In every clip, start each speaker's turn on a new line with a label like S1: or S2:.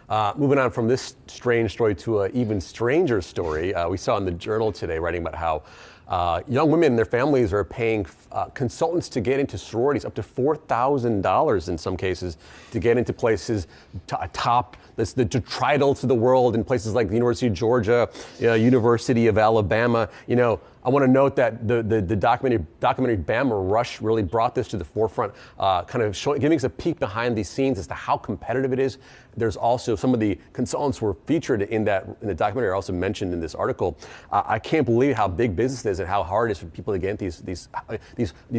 S1: Moving on from this strange story to an even stranger story, we saw in the Journal today writing about how young women and their families are paying consultants to get into sororities up to $4,000 in some cases to get into places top the detritus of the world in places like the University of Georgia, University of Alabama. I want to note that the documentary Bama Rush really brought this to the forefront, kind of giving us a peek behind these scenes as to how competitive it is. There's also some of the consultants who were featured in the documentary are also mentioned in this article. I can't believe how big business is and how hard it is for people to get into these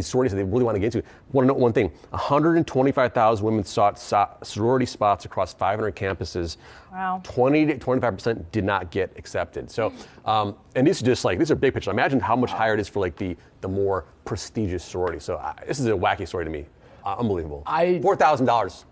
S1: sororities that they really want to get into. I want to note one thing: 125,000 women sought sorority spots across 500 campuses.
S2: Wow.
S1: 20 to 25% did not get accepted. So, and these are big picture. Imagine how much higher it is for like the more prestigious sorority. So this is a wacky story to me. Unbelievable. $4,000.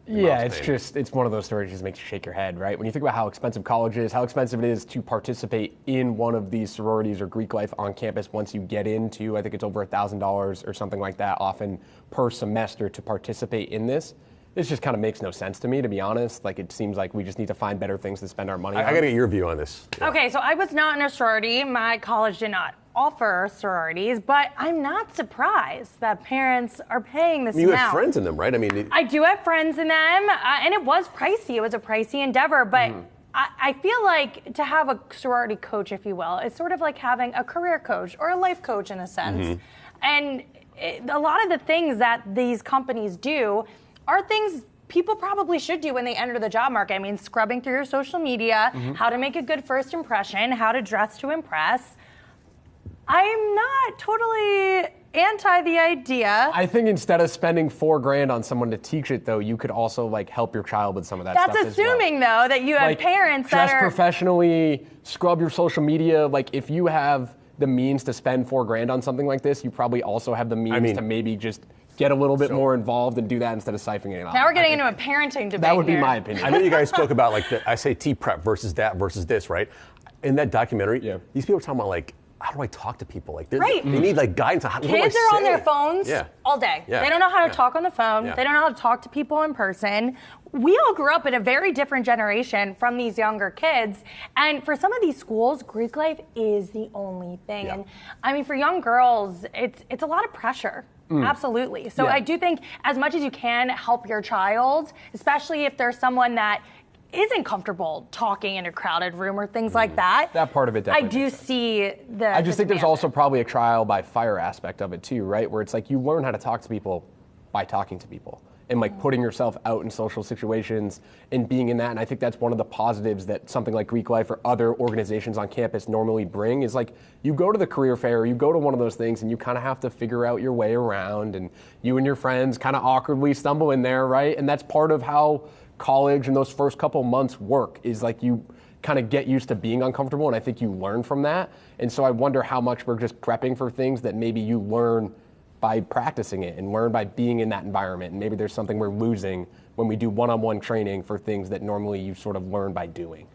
S3: Yeah, it's one of those stories that just makes you shake your head, right? When you think about how expensive college is, how expensive it is to participate in one of these sororities or Greek life on campus once you get into, I think it's over $1,000 or something like that, often per semester to participate in this. This just kind of makes no sense to me, to be honest. Like, it seems like we just need to find better things to spend our money on.
S1: I got to get your view on this.
S2: Yeah. Okay, so I was not in a sorority. My college did not offer sororities, but I'm not surprised that parents are paying this amount.
S1: You have friends in them, right?
S2: I do have friends in them, and it was pricey. It was a pricey endeavor, but I feel like to have a sorority coach, if you will, is sort of like having a career coach or a life coach in a sense. And a lot of the things that these companies do are things people probably should do when they enter the job market. I mean, scrubbing through your social media, how to make a good first impression, how to dress to impress. I'm not totally anti the idea.
S3: I think instead of spending $4,000 on someone to teach it, though, you could also help your child with some of that stuff.
S2: That's assuming, though, that you have parents that are
S3: dress professionally, scrub your social media. Like, if you have the means to spend $4,000 on something like this, you probably also have the means to maybe just get a little bit more involved and do that instead of siphoning it off.
S2: Now we're getting into a parenting debate.
S3: That would be my opinion.
S1: I know you guys spoke about the SAT prep versus that versus this, right? In that documentary, these people are talking about how do I talk to people? They need guidance on how to
S2: Kids are on their phones all day.
S1: Yeah.
S2: They don't know how to talk on the phone. They don't know how to talk to people in person. We all grew up in a very different generation from these younger kids. And for some of these schools, Greek life is the only thing.
S1: Yeah.
S2: And I mean, for young girls, it's a lot of pressure. Absolutely. So I do think as much as you can help your child, especially if there's someone that isn't comfortable talking in a crowded room or things like that.
S3: That part of it definitely.
S2: I do see the.
S3: I just think there's also probably a trial by fire aspect of it too, right? Where it's you learn how to talk to people by talking to people and putting yourself out in social situations and being in that. And I think that's one of the positives that something like Greek Life or other organizations on campus normally bring is you go to the career fair, or you go to one of those things and you kind of have to figure out your way around, and you and your friends kind of awkwardly stumble in there, right? And that's part of how college and those first couple months work is you kind of get used to being uncomfortable, and I think you learn from that. And so I wonder how much we're just prepping for things that maybe you learn by practicing it and learn by being in that environment. And maybe there's something we're losing when we do one-on-one training for things that normally you sort of learn by doing.